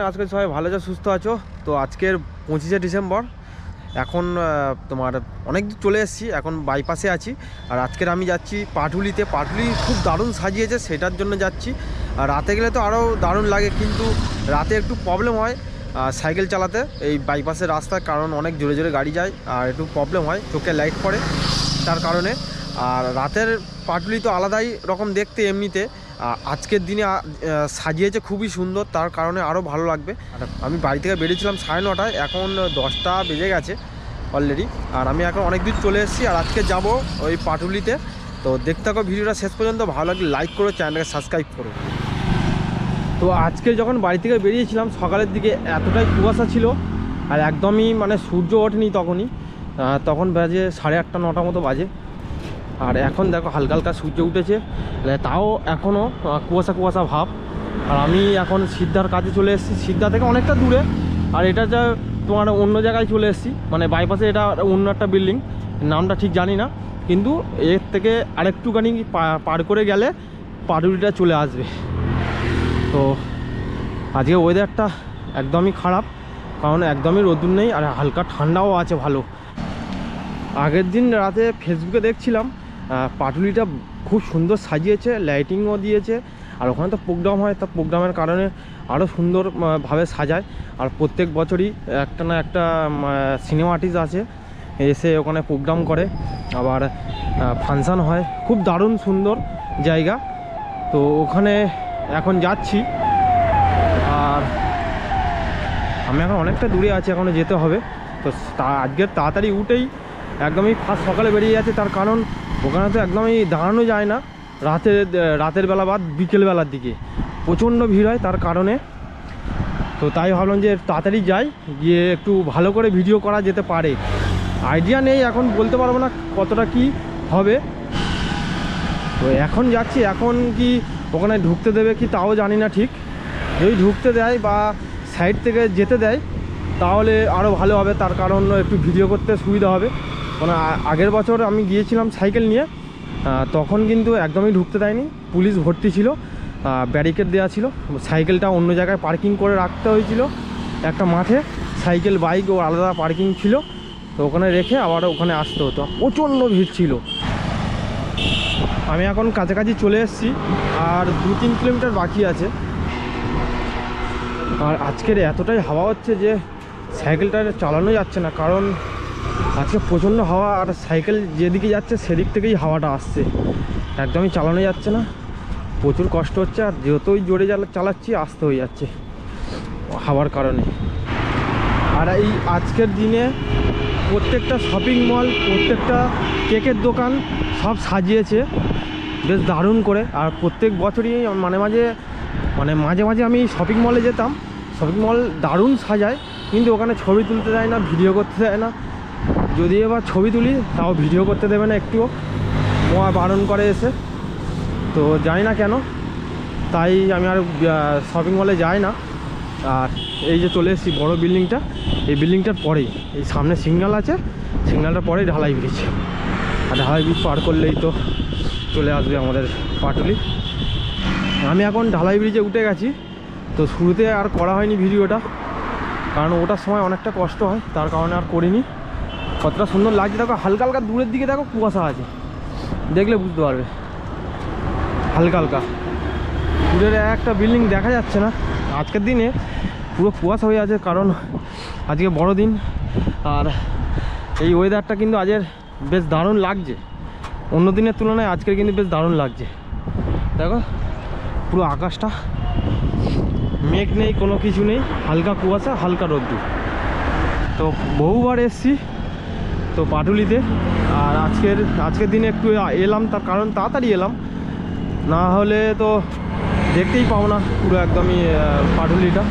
আজকে সবাই ভালো আছো, সুস্থ আছো। তো আজকের 25শে ডিসেম্বর, এখন তোমার অনেক দূর চলে এসেছি, এখন বাইপাসে আছি। আর আজকের আমি যাচ্ছি পাটুলিতে। পাটুলি খুব দারুণ সাজিয়েছে, সেটার জন্য যাচ্ছি। আর রাতে গেলে তো আরও দারুণ লাগে, কিন্তু রাতে একটু প্রবলেম হয় সাইকেল চালাতে এই বাইপাসের রাস্তায়, কারণ অনেক জোরে জোরে গাড়ি যায় আর একটু প্রবলেম হয়, চোখে লাইট পড়ে তার কারণে। আর রাতের পাটুলি তো আলাদাই রকম দেখতে এমনিতে, আজকের দিনে সাজিয়েছে খুবই সুন্দর, তার কারণে আরও ভালো লাগবে। আমি বাড়ি থেকে বেরিয়েছিলাম 9:30, এখন 10টা বেজে গেছে অলরেডি। আর আমি এখন অনেক দূর চলে এসেছি, আর আজকে যাব ওই পাটুলিতে। তো দেখতে থাকো ভিডিওটা শেষ পর্যন্ত, ভালো লাগলে লাইক করো, চ্যানেলটাকে সাবস্ক্রাইব করো। তো আজকে যখন বাড়ি থেকে বেরিয়েছিলাম সকালের দিকে, এতটাই কুয়াশা ছিল আর একদমই মানে সূর্য ওঠেনি তখন বাজে 8:30 9টা মতো বাজে। আর এখন দেখো হালকা হালকা সূর্য উঠেছে, তাও এখনও কুয়াশা কুয়াশা ভাব। আর আমি এখন সিদ্ধার কাছে চলে এসেছি, সিদ্ধা থেকে অনেকটা দূরে। আর এটা যা তোমার অন্য জায়গায় চলে এসেছি, মানে বাইপাসে এটা অন্য একটা বিল্ডিং, নামটা ঠিক জানি না, কিন্তু এর থেকে আরেকটুখানি পার করে গেলে পাটুলিটা চলে আসবে। তো আজকে ওয়েদারটা একদমই খারাপ, কারণ একদমই রোদ্দুর নেই আর হালকা ঠান্ডাও আছে ভালো। আগের দিন রাতে ফেসবুকে দেখছিলাম পাটুলিটা খুব সুন্দর সাজিয়েছে, লাইটিংও দিয়েছে। আর ওখানে তো প্রোগ্রাম হয়, তা প্রোগ্রামের কারণে আরও সুন্দরভাবে সাজায়। আর প্রত্যেক বছরই একটা না একটা সিনেমা আর্টিস্ট আছে, এসে ওখানে প্রোগ্রাম করে, আবার ফাংশান হয়। খুব দারুণ সুন্দর জায়গা। তো ওখানে এখন যাচ্ছি, আর আমি এখন অনেকটা দূরে আছি, এখনও যেতে হবে। তো আজকের তাড়াতাড়ি উঠেই একদমই ফার্স্ট সকালে বেরিয়ে যাচ্ছে, তার কারণ ওখানে তো একদমই দাঁড়ানো যায় না রাতের বেলা বা বিকেলবেলার দিকে প্রচণ্ড ভিড় হয় তার কারণে। তো তাই ভাবলাম যে তাড়াতাড়ি যাই, গিয়ে একটু ভালো করে ভিডিও করা যেতে পারে। আইডিয়া নেই, এখন বলতে পারবো না কতটা কি হবে। তো এখন যাচ্ছি, এখন কি ওখানে ঢুকতে দেবে কি তাও জানি না ঠিক। যদি ঢুকতে দেয় বা সাইড থেকে যেতে দেয় তাহলে আরও ভালো হবে, তার কারণ একটু ভিডিও করতে সুবিধা হবে। মানে আগের বছর আমি গিয়েছিলাম সাইকেল নিয়ে, তখন কিন্তু একদমই ঢুকতে দেয়নি, পুলিশ ভর্তি ছিল, ব্যারিকেড দেওয়া ছিল। সাইকেলটা অন্য জায়গায় পার্কিং করে রাখতে হয়েছিল, একটা মাঠে সাইকেল বাইক ও আলাদা পার্কিং ছিল, তো ওখানে রেখে আবার ওখানে আসতে হতো। প্রচণ্ড ভিড় ছিল। আমি এখন কাছাকাছি চলে এসেছি, আর 2-3 কিলোমিটার বাকি আছে। আর আজকের এতটাই হাওয়া হচ্ছে যে সাইকেলটা চালানো যাচ্ছে না, কারণ আজকে প্রচণ্ড হাওয়া। আর সাইকেল যেদিকে যাচ্ছে সেদিক থেকেই হাওয়াটা আসছে, একদমই চালানো যাচ্ছে না, প্রচুর কষ্ট হচ্ছে। আর যতই জোরে চালাচ্ছি আসতে হয়ে যাচ্ছে হাওয়ার কারণে। আর এই আজকের দিনে প্রত্যেকটা শপিং মল, প্রত্যেকটা কেকের দোকান সব সাজিয়েছে বেশ দারুণ করে। আর প্রত্যেক বছরই মাঝে মাঝে আমি শপিং মলে যেতাম, শপিং মল দারুণ সাজায়, কিন্তু ওখানে ছবি তুলতে দেয় না, ভিডিও করতে দেয় না। যদি এবার ছবি তুলি তাও ভিডিও করতে দেবে না, একটুও বারণ করে এসে। তো জানি না কেন, তাই আমি আর শপিং মলে যাই না। আর এই যে চলে এসেছি বড় বিল্ডিংটা, এই বিল্ডিংটার পরেই এই সামনে সিগন্যাল আছে, সিগন্যালটার পরেই ঢালাই ব্রিজ। আর ঢালাই ব্রিজ পার করলেই তো চলে আসবে আমাদের পাটুলি। আমি এখন ঢালাই ব্রিজে উঠে গেছি। তো শুরুতে আর করা হয়নি ভিডিওটা, কারণ ওটার সময় অনেকটা কষ্ট হয়, তার কারণে আর করিনি। কতটা সুন্দর লাগছে দেখো, হালকা হালকা দূরের দিকে দেখো কুয়াশা আছে, দেখলে বুঝতে পারবে। হালকা হালকা দূরের একটা বিল্ডিং দেখা যাচ্ছে না। আজকের দিনে পুরো কুয়াশা হয়ে আছে, কারণ আজকে বড়দিন। আর এই ওয়েদারটা কিন্তু আজকের বেশ দারুণ লাগছে, অন্য দিনের তুলনায় আজকের কিন্তু বেশ দারুণ লাগছে। দেখো পুরো আকাশটা মেঘ নেই, কোনো কিছু নেই, হালকা কুয়াশা, হালকা রোদ্দুর। তো বহুবার এসছি তো পাটুলিতে। আর আজকের দিনে একটু এলাম, তার কারণ তাড়াতাড়ি এলাম, না হলে তো দেখতেই পাবো না পুরো একদমই পাটুলিটা।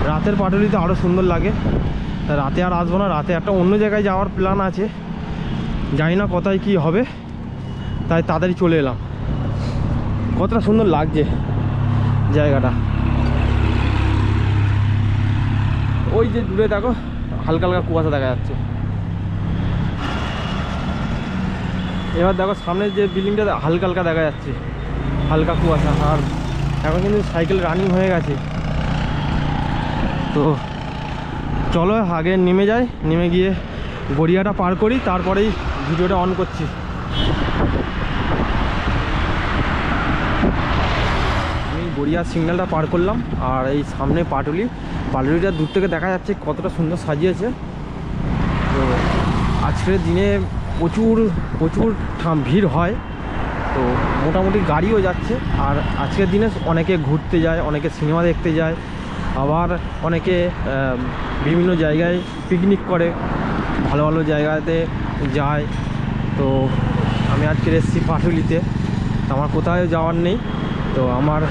রাতের পাটুলিতে আরও সুন্দর লাগে। রাতে আর আসবো না, রাতে একটা অন্য জায়গায় যাওয়ার প্ল্যান আছে, জানি না কোথায় কি হবে, তাই তাড়াতাড়ি চলে এলাম। কতটা সুন্দর লাগছে জায়গাটা। ওই যে দূরে দেখো হালকা হালকা কুয়াশা দেখা যাচ্ছে। এবার দেখো সামনে যে বিল্ডিংটা হালকা হালকা দেখা যাচ্ছে, হালকা কুয়াশা। আর এখন কিন্তু সাইকেল রানিং হয়ে গেছে, তো চলো আগে নেমে যাই, নেমে গিয়ে গড়িয়াটা পার করি, তারপরেই ভিডিওটা অন করছি। আমি গড়িয়ার সিগন্যালটা পার করলাম, আর এই সামনে পাটুলিটা দূর থেকে দেখা যাচ্ছে কতটা সুন্দর সাজিয়েছে। তো আজকের দিনে প্রচুর ভিড় হয়, তো মোটামুটি গাড়িও যাচ্ছে। আর আজকের দিনে অনেকে ঘুরতে যায়, অনেকে সিনেমা দেখতে যায়, আবার অনেকে বিভিন্ন জায়গায় পিকনিক করে, ভালো ভালো জায়গাতে যায়। তো আমি আজকে এসেছি পাটুলিতে, আমার কোথাও যাওয়ার নেই, তো আমার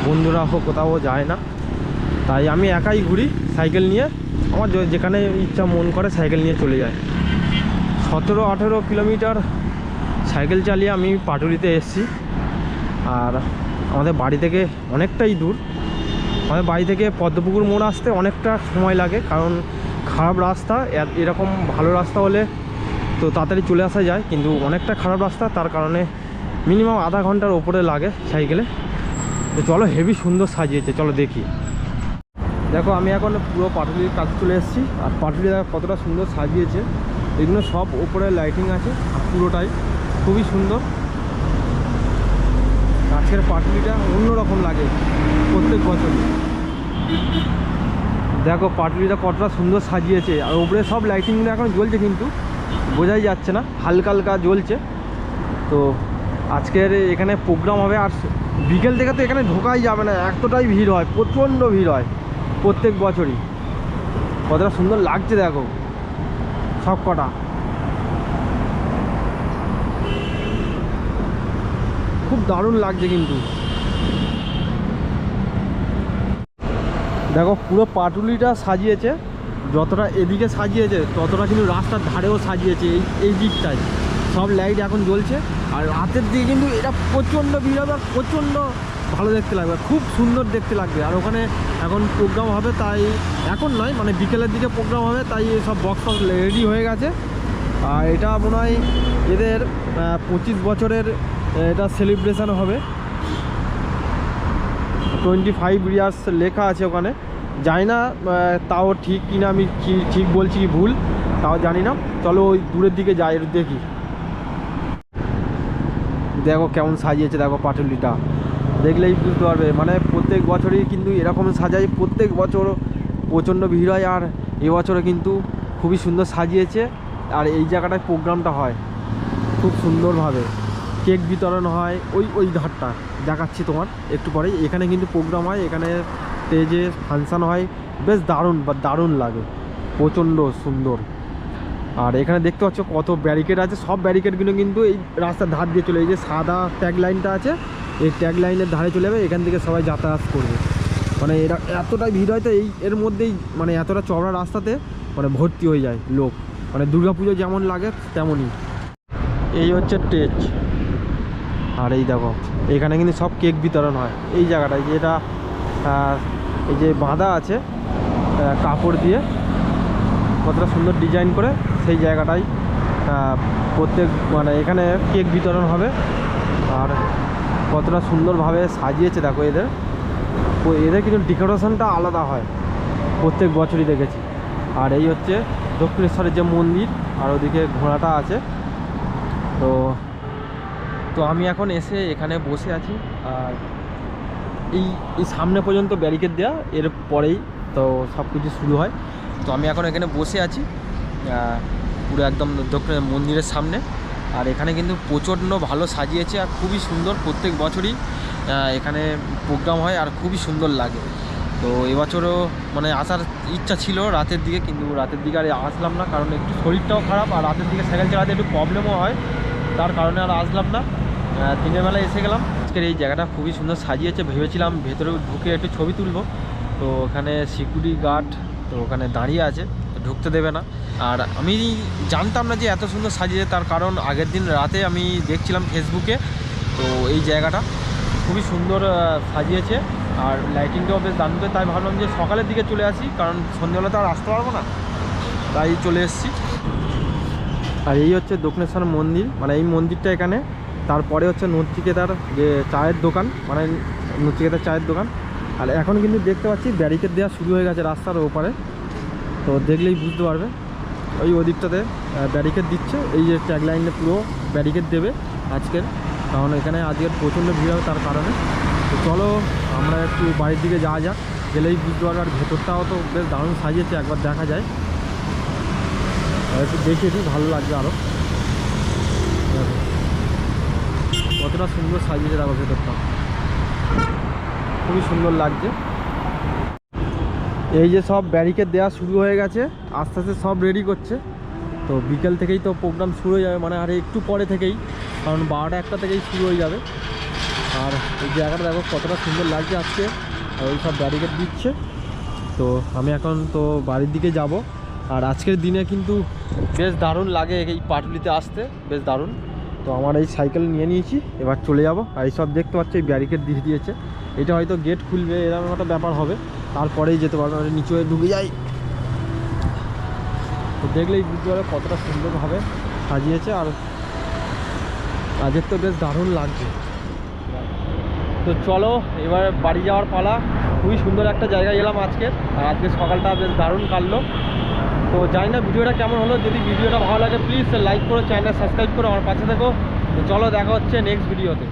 বন্ধুরা কোথাও যায় না, তাই আমি একাই ঘুরি সাইকেল নিয়ে। আমার যেখানে ইচ্ছা মন করে সাইকেল নিয়ে চলে যায়। 17-18 কিলোমিটার সাইকেল চালিয়ে আমি পাটুলিতে এসেছি। আর আমাদের বাড়ি থেকে অনেকটাই দূর, আমাদের বাড়ি থেকে পদ্মপুকুর মোড় আসতে অনেকটা সময় লাগে, কারণ খারাপ রাস্তা। এরকম ভালো রাস্তা হলে তো তাড়াতাড়ি চলে আসা যায়, কিন্তু অনেকটা খারাপ রাস্তা, তার কারণে মিনিমাম আধা ঘন্টার ওপরে লাগে সাইকেলে। তো চলো, হেভি সুন্দর সাজিয়েছে, চলো দেখি। দেখো আমি এখন পুরো পাটুলির কাছে চলে এসেছি, আর পাটুলি দেখো কতটা সুন্দর সাজিয়েছে। এগুলো সব ওপরে লাইটিং আছে, আর পুরোটাই খুবই সুন্দর। আজকের পাটুলিটা অন্যরকম লাগে প্রত্যেক বছরই। দেখো পাটুলিটা কতটা সুন্দর সাজিয়েছে, আর ওপরে সব লাইটিংগুলো এখন জ্বলছে, কিন্তু বোঝাই যাচ্ছে না, হালকা হালকা জ্বলছে। তো আজকের এখানে প্রোগ্রাম হবে, আর বিকেল থেকে তো এখানে ঢোকাই যাবে না, এতটাই ভিড় হয়, প্রচণ্ড ভিড় হয় প্রত্যেক বছরই। কতটা সুন্দর লাগছে দেখো সব কটা, খুব দারুণ লাগছে। কিন্তু দেখো পুরো পাটুলিটা সাজিয়েছে, যতটা এদিকে সাজিয়েছে ততটা কিন্তু রাস্তার ধারেও সাজিয়েছে। এই দিকটায় সব লাইট এখন জ্বলছে, আর রাতের দিকে কিন্তু এটা প্রচণ্ড ভিড় হবে, আর প্রচণ্ড ভালো দেখতে লাগবে, খুব সুন্দর দেখতে লাগবে। আর ওখানে এখন প্রোগ্রাম হবে, তাই এখন নয়, মানে বিকেলের দিকে প্রোগ্রাম হবে, তাই সব বক্স রেডি হয়ে গেছে। আর এটা মনে হয় এদের 25 বছরের এটা সেলিব্রেশন হবে। 25 ইয়ার্স লেখা আছে ওখানে, জানি না তাও ঠিক কিনা, আমি ঠিক বলছি কি ভুল তাও জানি না। চলো ওই দূরের দিকে যাই, দেখি। দেখো কেমন সাজিয়েছে, দেখো পাটুলিটা দেখলেই বুঝতে পারবে। মানে প্রত্যেক বছরই কিন্তু এরকম সাজাই, প্রত্যেক বছর প্রচণ্ড ভিড় হয়, আর এবছরও কিন্তু খুবই সুন্দর সাজিয়েছে। আর এই জায়গাটায় প্রোগ্রামটা হয় খুব সুন্দরভাবে, কেক বিতরণ হয় ওই ধারটা দেখাচ্ছি তোমার একটু পরেই। এখানে কিন্তু প্রোগ্রাম হয়, এখানে স্টেজে ফাংশান হয়, বেশ দারুণ লাগে, প্রচণ্ড সুন্দর। আর এখানে দেখতে পাচ্ছ কত ব্যারিকেড আছে, সব ব্যারিকেডগুলো কিন্তু এই রাস্তার ধার দিয়ে চলে, এই যে সাদা ট্যাগ লাইনটা আছে, এই ট্যাগ লাইনের ধারে চলে যাবে, এখান থেকে সবাই যাতায়াত করবে। মানে এরা এতটাই ভিড় হয়, তো এর মধ্যেই মানে এতটা চওড়া রাস্তাতে মানে ভর্তি হয়ে যায় লোক, মানে দুর্গাপুজো যেমন লাগে তেমনই। এই হচ্ছে স্টেজ, আর এই দেখো এখানে কিন্তু সব কেক বিতরণ হয় এই জায়গাটায়, যেটা এই যে বাঁধা আছে কাপড় দিয়ে, কতটা সুন্দর ডিজাইন করে, সেই জায়গাটায় প্রত্যেক মানে এখানে কেক বিতরণ হবে। আর কতটা সুন্দরভাবে সাজিয়েছে দেখো এদের কিন্তু ডেকোরেশনটা আলাদা হয়, প্রত্যেক বছরই দেখেছি। আর এই হচ্ছে দক্ষিণেশ্বরের যে মন্দির, আর ওদিকে ঘোড়াটা আছে। তো আমি এখন এসে এখানে বসে আছি, আর এই সামনে পর্যন্ত ব্যারিকেড দেওয়া, এর পরেই তো সব কিছু শুরু হয়। তো আমি এখন এখানে বসে আছি পুরো একদম দক্ষিণ মন্দিরের সামনে। আর এখানে কিন্তু প্রচণ্ড ভালো সাজিয়েছে, আর খুবই সুন্দর, প্রত্যেক বছরই এখানে প্রোগ্রাম হয়, আর খুবই সুন্দর লাগে। তো এবছরও মানে আসার ইচ্ছা ছিল রাতের দিকে, কিন্তু রাতের দিকে আর আসলাম না, কারণ একটু শরীরটাও খারাপ, আর রাতের দিকে সাইকেল চালাতে একটু প্রবলেমও হয়, তার কারণে আর আসলাম না, দিনের বেলা এসে গেলাম। আজকের এই জায়গাটা খুবই সুন্দর সাজিয়েছে, ভেবেছিলাম ভেতরে ঢুকে একটু ছবি তুলবো, তো ওখানে সিকিউরিটি গার্ড তো ওখানে দাঁড়িয়ে আছে, ঢুকতে দেবে না। আর আমি জানতাম না যে এত সুন্দর সাজিয়েছে, তার কারণ আগের দিন রাতে আমি দেখছিলাম ফেসবুকে, তো এই জায়গাটা খুবই সুন্দর সাজিয়েছে, আর লাইটিংটাও বেশ দারুণ, তাই ভাবলাম যে সকালের দিকে চলে আসি, কারণ সন্ধ্যেবেলা তো আর আসতে পারবো না, তাই চলে এসেছি। আর এই হচ্ছে দক্ষিণেশ্বর মন্দির, মানে এই মন্দিরটা এখানে। তারপরে হচ্ছে নচিকেতার যে চায়ের দোকান, মানে নচিকেতার চায়ের দোকান, আর এখন কিন্তু দেখতে পাচ্ছি ব্যারিকেড দেওয়া শুরু হয়ে গেছে রাস্তার ওপারে, তো দেখলেই বুঝতে পারবে। ওই ওদিকটাতে ব্যারিকেড দিচ্ছে, এই যে ট্যাগ লাইনে পুরো ব্যারিকেড দেবে আজকের, কারণ এখানে আজকের প্রচণ্ড ভিড় হবে তার কারণে। তো চলো আমরা একটু বাড়ির দিকে যাওয়া যাক, গেলেই বুঝতে পারবে। আর ভেতরটাও তো বেশ দারুণ সাজিয়েছে, একবার দেখা যায়, একটু দেখিয়ে দিই, ভালো লাগবে আরও। কতটা সুন্দর সাজিয়েছে দেখো ভেতরটা, খুবই সুন্দর লাগছে। এই যে সব ব্যারিকেড দেওয়া শুরু হয়ে গেছে, আস্তে আস্তে সব রেডি করছে। তো বিকেল থেকেই তো প্রোগ্রাম শুরু হয়ে যাবে, মানে আর একটু পরে থেকেই, কারণ 12টা 1টা থেকেই শুরু হয়ে যাবে। আর এই জায়গাটা দেখো কতটা সুন্দর লাগছে আজকে, আর ওই সব ব্যারিকেড দিচ্ছে। তো আমি এখন তো বাড়ির দিকে যাব। আর আজকের দিনে কিন্তু বেশ দারুণ লাগে এই পাটুলিতে আসতে, বেশ দারুণ। তো আমার এই সাইকেল নিয়ে নিয়েছি, এবার চলে যাব। আর এই সব দেখতে পাচ্ছি এই ব্যারিকেড দিয়ে দিয়েছে, এটা হয়তো গেট খুলবে এরকম একটা ব্যাপার হবে, তারপরেই যেতে পারবো, মানে নিচে ঢুকে যাই। তো দেখলেই বুঝতে পারবে কতটা সুন্দরভাবে সাজিয়েছে, আর আজের তো বেশ দারুণ লাগছে। তো চলো এবার বাড়ি যাওয়ার পালা। খুবই সুন্দর একটা জায়গায় এলাম আজকে, আর আজকে সকালটা বেশ দারুণ কাটলো। তো জানি না ভিডিওটা কেমন হলো, যদি ভিডিওটা ভালো লাগে প্লিজ লাইক করে চ্যানেলটা সাবস্ক্রাইব করে আমার পাশে থেকো। তো চলো দেখা হচ্ছে নেক্সট ভিডিওতে।